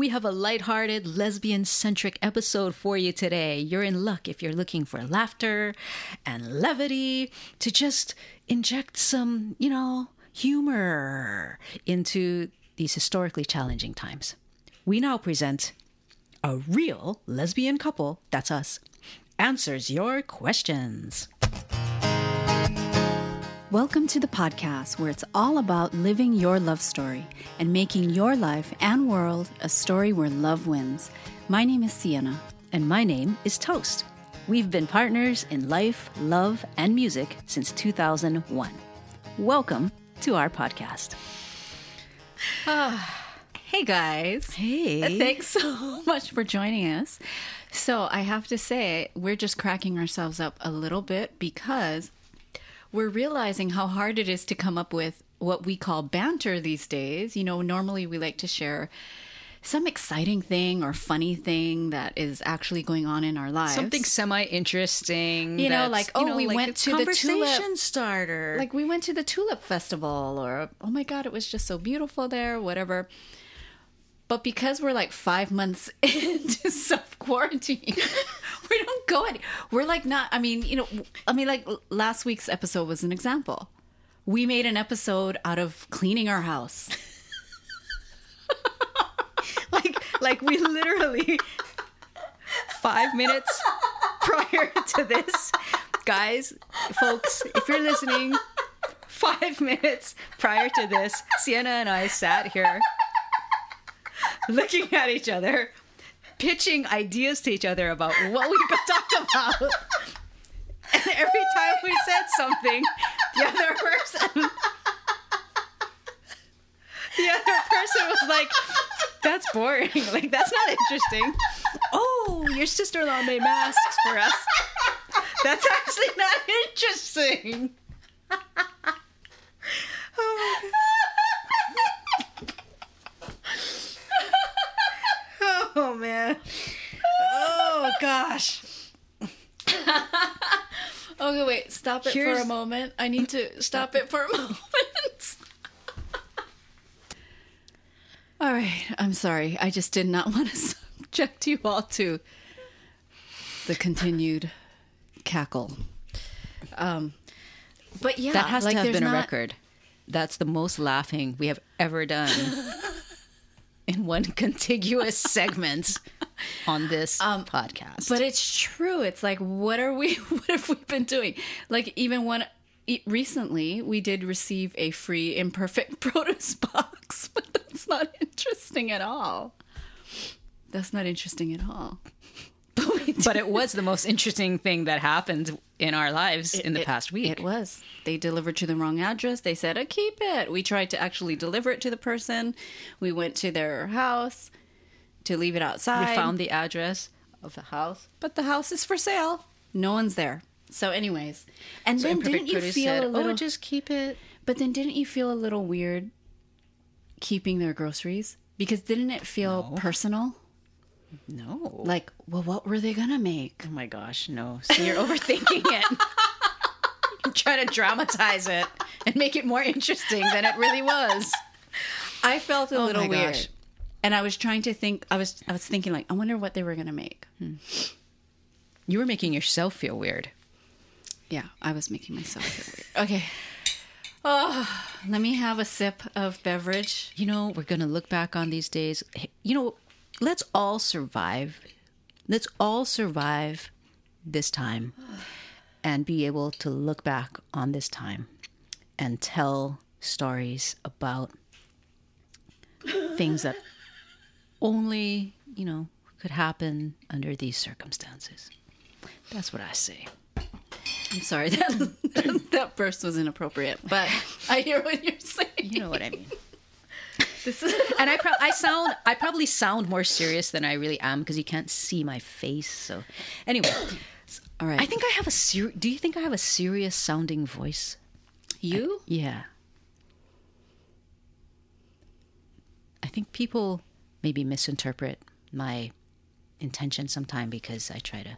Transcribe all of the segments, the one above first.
We have a lighthearted, lesbian-centric episode for you today. You're in luck if you're looking for laughter and levity to just inject some, humor into these historically challenging times. We now present a real lesbian couple, that's us, answers your questions. Welcome to the podcast where it's all about living your love story and making your life and world a story where love wins. My name is Sienna. And my name is Toast. We've been partners in life, love, and music since 2001. Welcome to our podcast. Hey guys. Hey. Thanks so much for joining us. So I have to say, we're just cracking ourselves up a little bit because we're realizing how hard it is to come up with what we call banter these days. Normally we like to share some exciting thing or funny thing that is actually going on in our lives. Something semi-interesting. We went to the conversation starter. Like we went to the Tulip Festival, or, oh my God, it was just so beautiful there, whatever. But because we're like 5 months into self-quarantine, we don't go any. We're like not, like last week's episode was an example. We made an episode out of cleaning our house. like we literally 5 minutes prior to this, guys, folks, if you're listening, 5 minutes prior to this, Sienna and I sat here looking at each other, pitching ideas to each other about what we could talk about. And every time we said something, the other person was like, that's boring. Like, that's not interesting. Oh, your sister-in-law made masks for us. That's actually not interesting. Oh, my God. Oh, man. Oh, gosh. Okay, wait. Stop it for a moment. I need to stop it for a moment. All right. I'm sorry. I just did not want to subject you all to the continued cackle. But yeah. That has to have been a record. That's the most laughing we have ever done in one contiguous segment on this podcast. But it's true. It's like, what have we been doing? Like, even recently we did receive a free imperfect produce box, but that's not interesting at all. That's not interesting at all. But it was the most interesting thing that happened in our lives in the past week. It was. They delivered to the wrong address. They said, keep it. We tried to actually deliver it to the person. We went to their house to leave it outside. We found the address of the house. But the house is for sale. No one's there. So anyways. And so then didn't you feel a little... just keep it. But then didn't you feel a little weird keeping their groceries? Because didn't it feel personal? No. Like, well, what were they going to make? Oh my gosh, no. So you're overthinking it. You're trying to dramatize it and make it more interesting than it really was. I felt a little weird. Gosh. And I was trying to think, I was thinking like, I wonder what they were going to make. You were making yourself feel weird. Yeah, I was making myself feel weird. Okay. Oh, let me have a sip of beverage. We're going to look back on these days. Let's all survive. Let's all survive this time and be able to look back on this time and tell stories about things that only, could happen under these circumstances. That's what I say. I'm sorry, that burst was inappropriate, but I hear what you're saying. You know what I mean. And I probably sound more serious than I really am because you can't see my face. So anyway, all right. I think I have do you think I have a serious sounding voice? You? Yeah. I think people maybe misinterpret my intention sometime because I try to.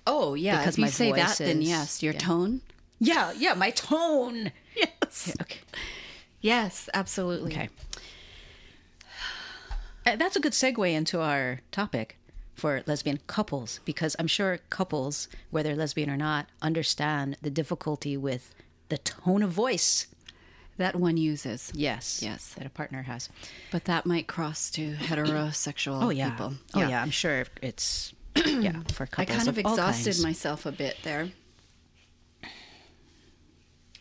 Oh, yeah. Because if you say that, then yes. Your tone? Yeah, my tone. Yes. Yeah, okay. Yes, absolutely. Okay. That's a good segue into our topic for lesbian couples, because I'm sure couples, whether lesbian or not, understand the difficulty with the tone of voice. That one uses. Yes. Yes. That a partner has. But that might cross to heterosexual people. Oh, yeah. I'm sure it's, for I couples kind of all exhausted kinds. myself a bit there.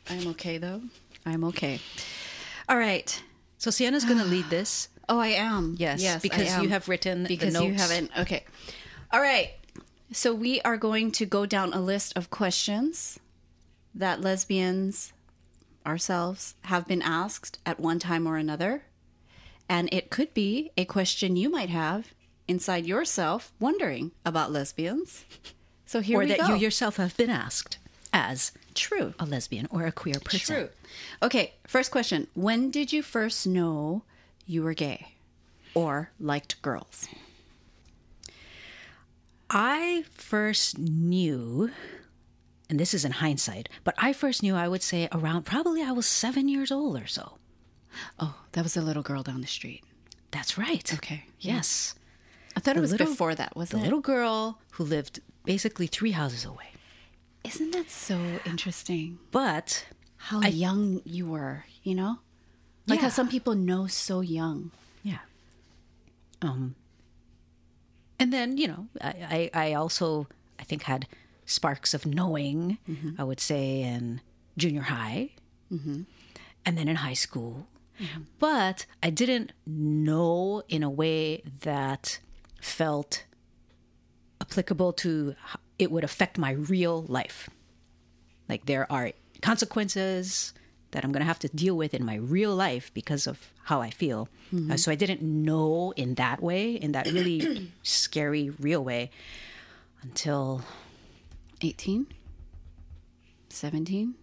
I'm okay, though. I'm okay. All right. So Sienna's going to lead this. Oh, I am. Yes, because I am. you have written because the notes. you haven't. Okay. All right. So we are going to go down a list of questions that lesbians ourselves have been asked at one time or another. And it could be a question you might have inside yourself wondering about lesbians. So here we go. Or that you yourself have been asked as True. a lesbian or a queer person. True. Okay, first question. When did you first know you were gay or liked girls? I first knew, and this is in hindsight, but I first knew, I would say around, probably I was 7 years old or so. Oh, that was a little girl down the street. That's right. Okay. Yes. I thought it was little- before that, The wasn't it? little girl who lived basically 3 houses away. Isn't that so interesting? But How young you were, you know? Like how Yeah. some people know so young. yeah. And then, I also, I think, had sparks of knowing, I would say, in junior high and then in high school. But I didn't know in a way that felt applicable to it would affect my real life. Like there are consequences that I'm going to have to deal with in my real life because of how I feel. So I didn't know in that way, in that really scary, real way, until 18? 17?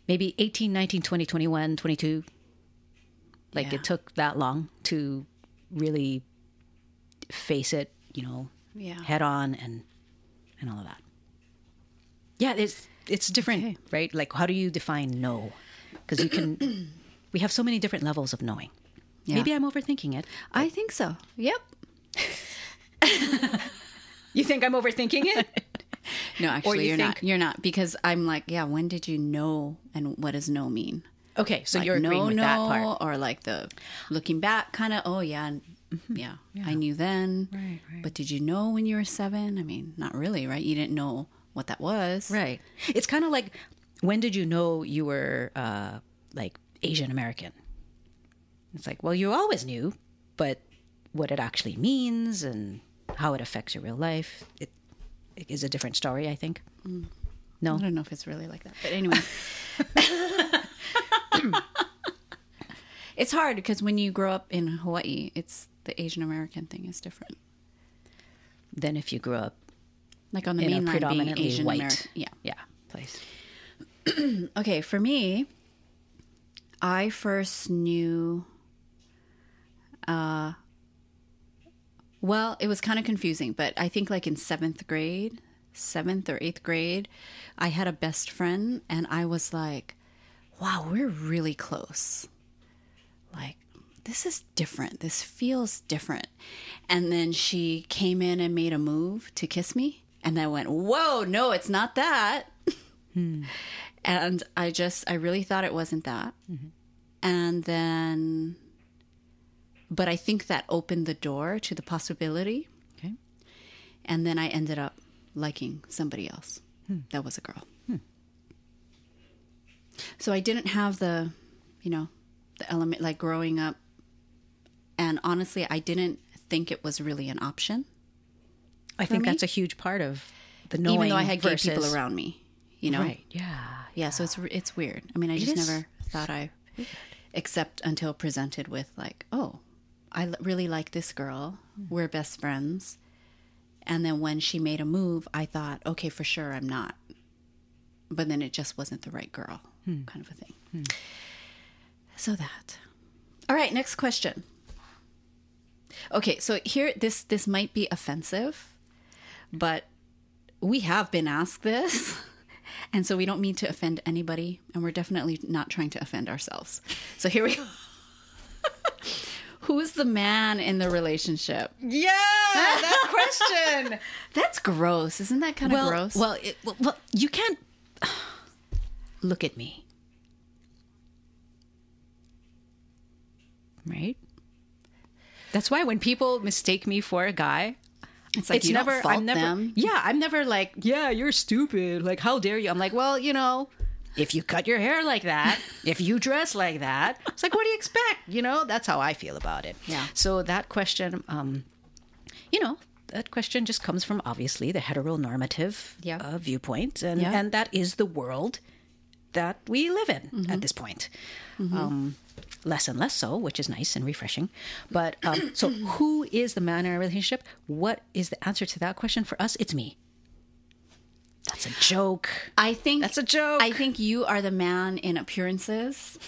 maybe 18, 19, 20, 21, 22. Like Yeah. it took that long to really face it, Yeah. head on and all of that. Yeah, it's different, Okay. right? Like how do you define no? Because we have so many different levels of knowing. Yeah. Maybe I'm overthinking it. I think so. Yep. You think I'm overthinking it? No, actually, you you're think- not. You're not. Because I'm like, yeah, when did you know and what does no mean? Okay, so Like, you're agreeing with that part. Or like the looking back kind of, oh, yeah, yeah, I knew then. Right. But did you know when you were 7? I mean, not really, right? You didn't know what that was. Right. It's kind of like, when did you know you were like Asian American? It's like, well, you always knew, but what it actually means and how it affects your real life, it is a different story, I think. No? I don't know if it's really like that. But anyway. It's hard because when you grow up in Hawaii, it's the Asian American thing is different. Then if you grew up Like on the in a mainland, being predominantly Asian white American. Yeah. place. Okay, for me, I first knew, well, it was kind of confusing, but I think like in 7th or 8th grade, I had a best friend and I was like, wow, we're really close. Like, this is different. This feels different. And then she came in and made a move to kiss me. And I went, whoa, no, it's not that. And I really thought it wasn't that. And then, but I think that opened the door to the possibility. Okay. And then I ended up liking somebody else that was a girl. So I didn't have the element like growing up. And honestly, I didn't think it was really an option. I think me? that's a huge part of the knowing Even though I had gay versus... people around me, Right, yeah. Yeah, so it's weird. I mean, I just is never thought except until presented with like, oh, I really like this girl. We're best friends. And then when she made a move, I thought, okay, for sure I'm not. But then it just wasn't the right girl, kind of a thing. So that. All right, next question. Okay, so here, this might be offensive, but we have been asked this. And so we don't mean to offend anybody, and we're definitely not trying to offend ourselves. So here we go. Who's the man in the relationship? Yeah, that question. That's gross. Isn't that kind of gross? Well, you can't look at me. Right? That's why when people mistake me for a guy, it's like you never fault them. Yeah, I'm never like, yeah, you're stupid. Like, how dare you? I'm like, well, if you cut your hair like that, if you dress like that, it's like, what do you expect? That's how I feel about it. Yeah. So that question, that question just comes from obviously the heteronormative viewpoint, and that is the world that we live in at this point. Less and less so, which is nice and refreshing. But so who is the man in our relationship? What is the answer to that question? For us, it's me. That's a joke. That's a joke. I think you are the man in appearances.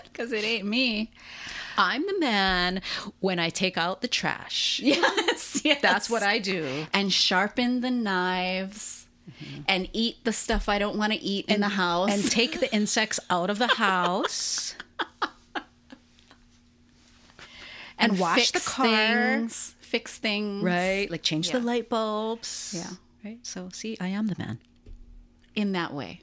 Because it ain't me. I'm the man when I take out the trash. Yes. That's what I do. And sharpen the knives. And eat the stuff I don't want to eat in the house. And take the insects out of the house. and wash the car. Fix things. Right. Like change the light bulbs. Yeah. Right. So see, I am the man. In that way.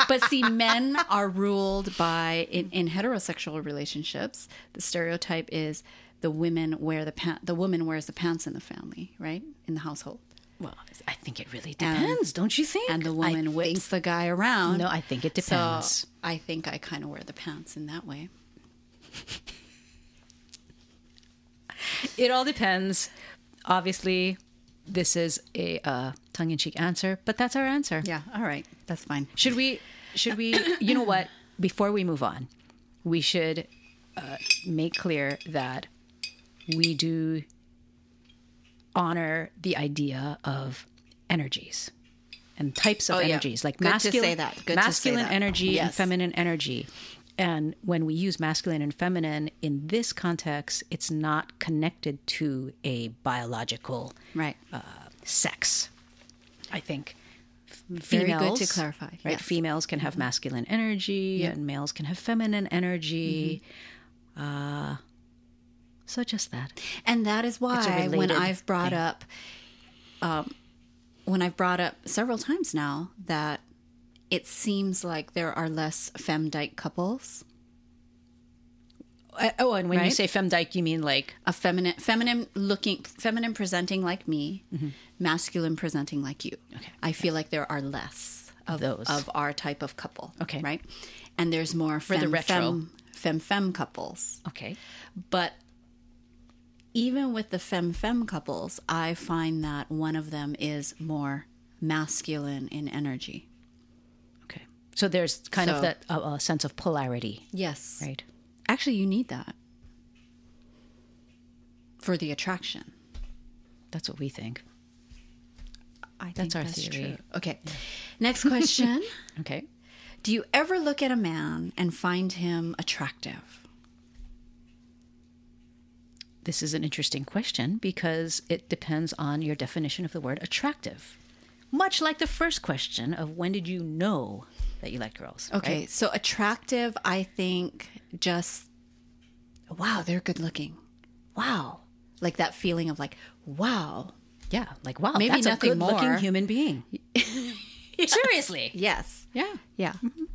But see, men are ruled by, in heterosexual relationships, the stereotype is the woman wears the pants in the family, right? In the household. Well, I think it really depends, don't you think? And the woman whips the guy around. No, I think it depends. So I think I kind of wear the pants in that way. It all depends. Obviously, this is a tongue-in-cheek answer, but that's our answer. Yeah, all right. That's fine. Should we, you know what? Before we move on, we should make clear that we do honor the idea of energies and types of energies, like masculine energy and feminine energy. And when we use masculine and feminine in this context, it's not connected to a biological sex. I think very good to clarify. Right, yes. Females can have masculine energy and males can have feminine energy. So just that. And that is why when I've brought up several times now that it seems like there are less femdyke couples. And when you say femdyke, you mean like a feminine presenting like me, masculine presenting like you. Okay. I feel like there are less of those of our type of couple. Okay. Right. And there's more fem couples. Okay. But even with the fem couples, I find that one of them is more masculine in energy. Okay. So there's kind of that sense of polarity. Yes. Right. Actually, you need that for the attraction. That's what we think. I think that's our theory. True. Okay. Yeah. Next question. Okay. Do you ever look at a man and find him attractive? This is an interesting question because it depends on your definition of the word attractive. Much like the first question of when did you know that you like girls? Okay, right? So attractive, I think just, wow, they're good looking. Wow. Like that feeling of like, wow. Yeah, like, wow, maybe that's nothing a good-looking more. Human being. Yes. Seriously. Yes. Yeah. Yeah. Mm-hmm.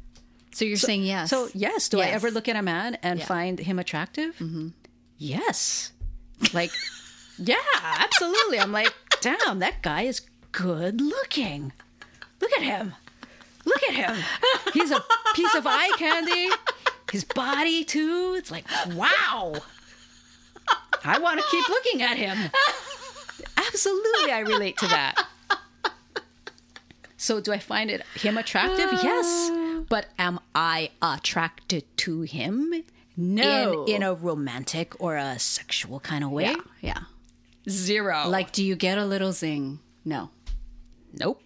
So you're saying yes. So yes, do I ever look at a man and find him attractive? Mm-hmm. Yes. Like, yeah, absolutely. I'm like, damn, that guy is good looking. Look at him. Look at him. He's a piece of eye candy. His body, too. It's like, wow. I want to keep looking at him. Absolutely, I relate to that. So do I find him attractive? Yes. But am I attracted to him? No. In a romantic or a sexual kind of way? Yeah. Zero. Like, do you get a little zing? No. Nope.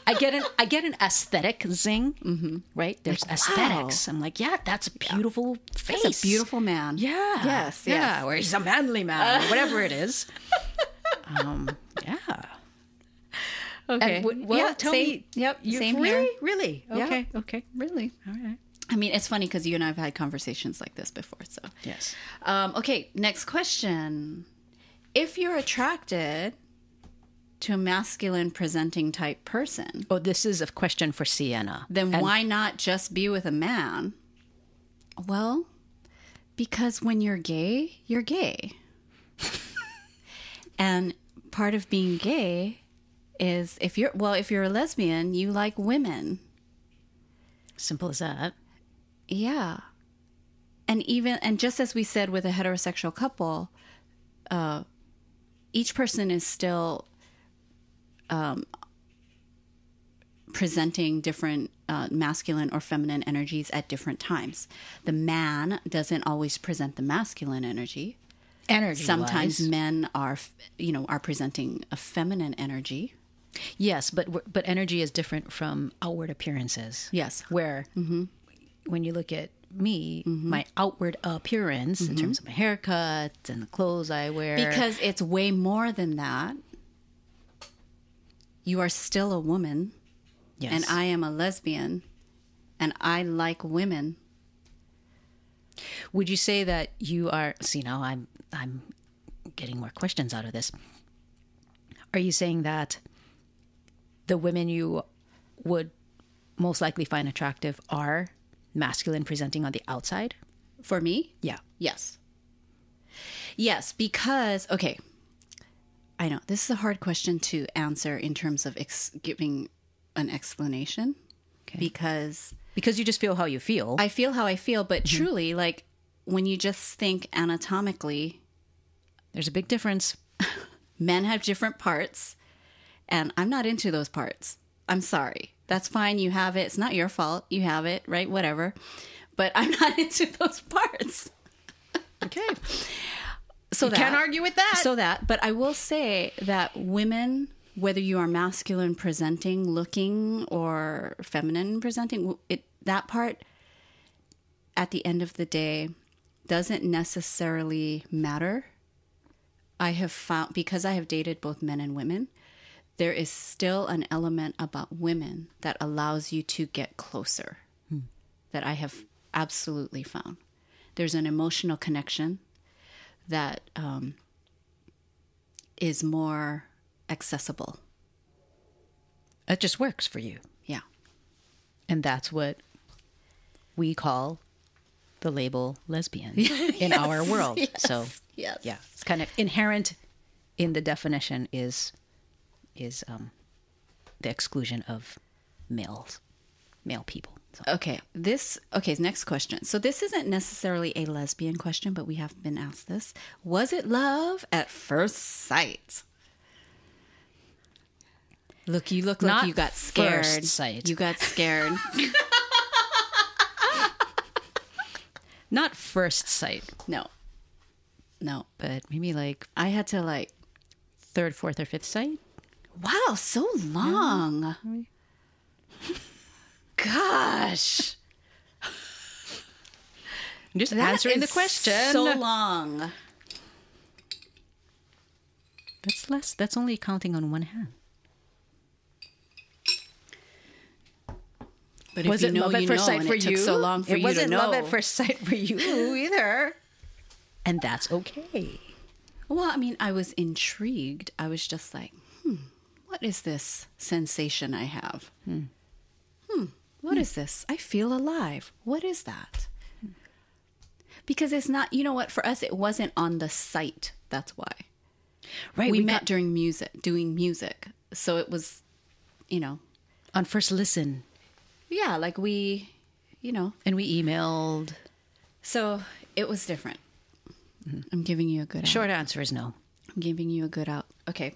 I get an aesthetic zing, right? There's like, aesthetics. Wow. I'm like, yeah, that's a beautiful face. That's a beautiful man. Yeah. Yes. Yeah. Or he's a manly man, or whatever it is. Yeah. Okay. Well, tell me. Yep. You Same really? here. Really? Okay. Yeah. Okay. Really. All right. I mean, it's funny because you and I have had conversations like this before. So Yes. Okay. Next question. If you're attracted to a masculine presenting type person, Oh, this is a question for Sienna. then why not just be with a man? Well, because when you're gay, you're gay. And part of being gay is if you're a lesbian, you like women. Simple as that. Yeah. And just as we said with a heterosexual couple, each person is still presenting different masculine or feminine energies at different times. The man doesn't always present the masculine energy. Sometimes men are presenting a feminine energy. Yes, but energy is different from outward appearances. Yes. Where when you look at me, my outward appearance in terms of my haircut and the clothes I wear. Because it's way more than that. You are still a woman. Yes. And I am a lesbian. And I like women. Would you say that you are... See, now I'm getting more questions out of this. Are you saying that the women you would most likely find attractive are masculine presenting on the outside? For me? Yeah. Yes. Yes, because, okay, I know this is a hard question to answer in terms of giving an explanation. Okay. Because you just feel how you feel. I feel how I feel, but truly, like, when you just think anatomically, There's a big difference. men have different parts, and I'm not into those parts. I'm sorry. That's fine. You have it. It's not your fault. You have it, right? Whatever. But I'm not into those parts. Okay. So you can't argue with that. But I will say that women, whether you are masculine presenting, looking, or feminine presenting, that part at the end of the day doesn't necessarily matter. I have found, because I have dated both men and women, there is still an element about women that allows you to get closer that I have absolutely found. There's an emotional connection that is more accessible. It just works for you. Yeah. And that's what we call the label lesbian in our world. Yes, so yes. yeah, it's kind of inherent in the definition is the exclusion of male people. So. Okay, next question. So this isn't necessarily a lesbian question, but we have been asked this. Was it love at first sight? Look, you look Not like you got scared. first sight. You got scared. Not first sight, No. but maybe like I had to like, third, fourth, or fifth sight. wow, so long. Gosh. I'm just That answering the is question. so long. That's less. That's only counting on one hand. But Was if it you know, love at you first know, sight and for it you? took so long for it you wasn't to know. love at first sight for you either, and that's okay. Well, I mean, I was intrigued. I was just like, what is this sensation I have? What is this? I feel alive. What is that? Because it's not, you know what, for us, it wasn't on the site. That's why. Right. We met doing music. So it was, on first listen, yeah, like we, and we emailed. So it was different. I'm giving you a good out. Short answer is no. I'm giving you a good out. Okay.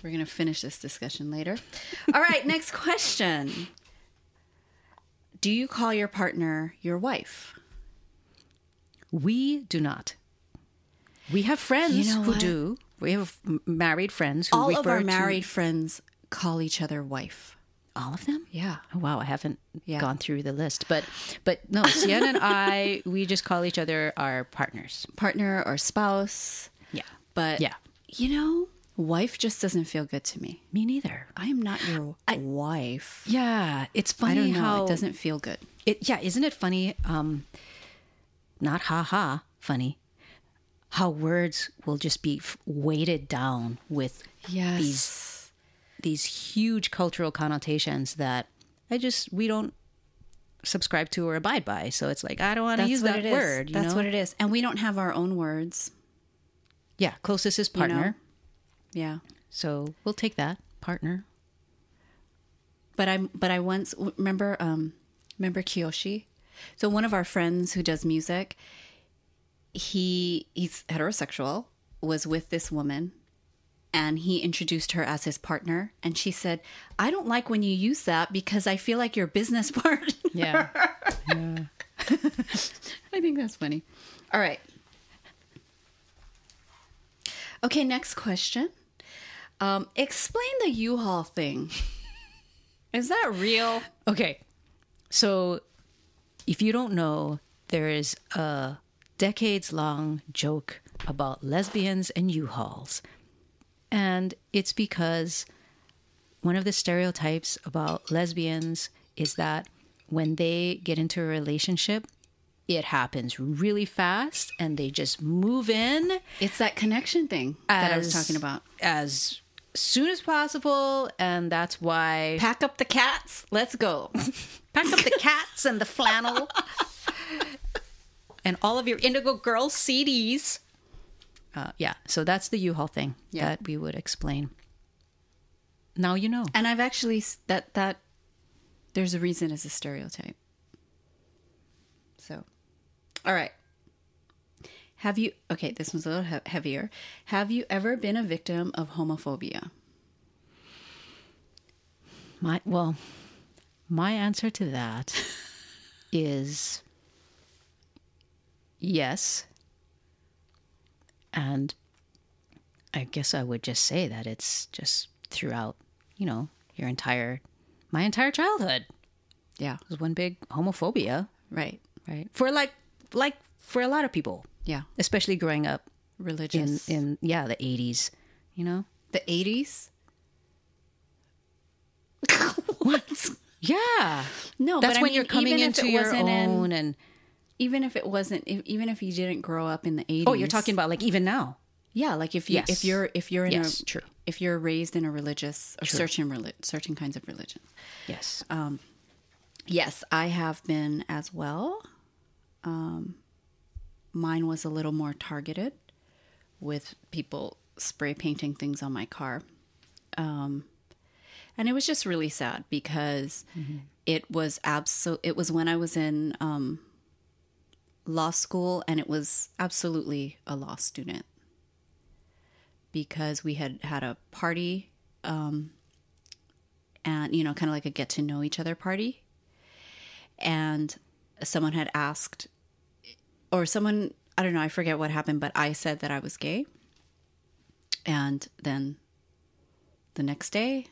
We're going to finish this discussion later. All right. Next question. Do you call your partner your wife? We do not. We have friends You know who what? do. We have married friends who All refer of our to married friends call each other wife. all of them. Yeah. Oh, wow, I haven't Yeah. gone through the list, but no, Sienna and I, we just call each other our partners. Partner or spouse. Yeah, But, yeah. Wife just doesn't feel good to me. Me neither. I am not your wife. Yeah, it's funny I don't know. how It doesn't feel good. Isn't it funny? Not funny. How words will just be weighted down with Yes. these huge cultural connotations that we don't subscribe to or abide by. So it's like, I don't want to use that word. That's what it is. And we don't have our own words. Yeah, closest is partner. Yeah. So we'll take that, partner. But I once remember Kiyoshi. So one of our friends who does music, he's heterosexual, was with this woman, and he introduced her as his partner, and she said, "I don't like when you use that because I feel like your business partner." Yeah. I think that's funny. All right. Okay, next question. Explain the U-Haul thing. Is that real? Okay. So if you don't know, there is a decades-long joke about lesbians and U-Hauls. And it's because one of the stereotypes about lesbians is that when they get into a relationship, it happens really fast and they just move in. It's that connection thing that I was talking about. As soon as possible, and that's why... Pack up the cats. Let's go. Pack up the cats and the flannel. And all of your Indigo Girls CDs. So that's the U-Haul thing that we would explain. Now you know. And I've actually... that there's a reason it's a stereotype. So, all right. This one's a little heavier. Have you ever been a victim of homophobia? My answer to that is yes. And I guess I would just say that it's just throughout, my entire childhood. Yeah. It was one big homophobia. Right. For for a lot of people. Yeah. Especially growing up religious in the 80s, The 80s? What? Yeah. No, that's but when you're coming into your own and even if you didn't grow up in the 80s. Oh, you're talking about like even now. Yeah, like if you're raised in a religious or certain kinds of religion. Yes. Yes, I have been as well. Mine was a little more targeted with people spray painting things on my car. And it was just really sad because it was when I was in law school, and it was absolutely a law student because we had a party, and kind of like a get to know each other party. And someone had asked, or someone, I don't know, I forget what happened, but I said that I was gay. And then the next day,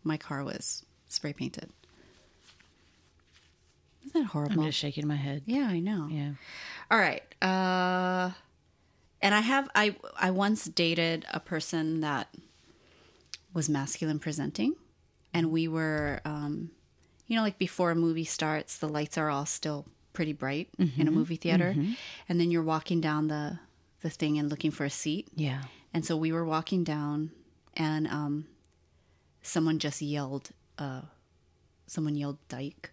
my car was spray painted. Isn't that horrible? I'm just shaking my head. Yeah, I know. Yeah. All right. And I once dated a person that was masculine presenting, and we were, like before a movie starts, the lights are all still pretty bright in a movie theater. And then you're walking down the thing and looking for a seat. Yeah. And so we were walking down, and someone just yelled, dyke.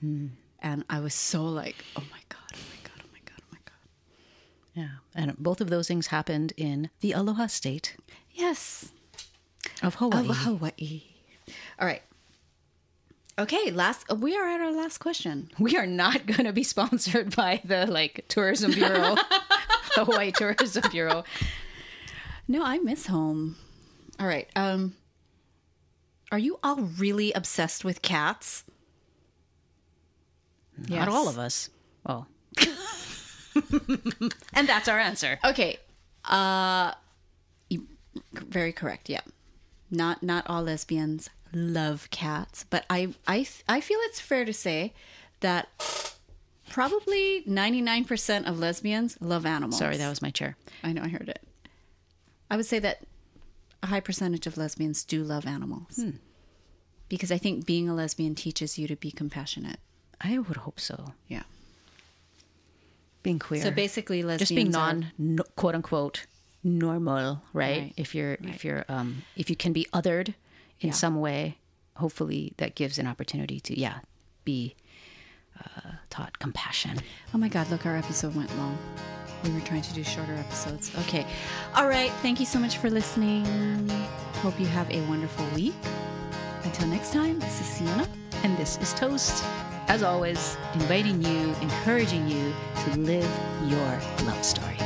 And I was so like, oh my God, oh my God, oh my God, oh my God. Yeah. And both of those things happened in the Aloha State. Yes. Of Hawaii. Of Hawaii. All right. Okay, we are at our last question. We are not going to be sponsored by the tourism bureau, the Hawaii Tourism Bureau. No, I miss home. All right. Are you all really obsessed with cats? Not all of us. Oh. And that's our answer. Okay. Very correct. Yeah. Not all lesbians love cats, but I feel it's fair to say that probably 99% of lesbians love animals. Sorry, that was my chair. I know, I heard it. I would say that a high percentage of lesbians do love animals. Because I think being a lesbian teaches you to be compassionate. I would hope so. Yeah. Being queer. So basically lesbians just being quote unquote normal, right? Right. If you can be othered in some way, hopefully that gives an opportunity to be taught compassion. Oh my God, look, our episode went long. We were trying to do shorter episodes. Okay. All right. Thank you so much for listening. Hope you have a wonderful week. Until next time, this is Sienna. And this is Toast. As always, inviting you, encouraging you to live your love story.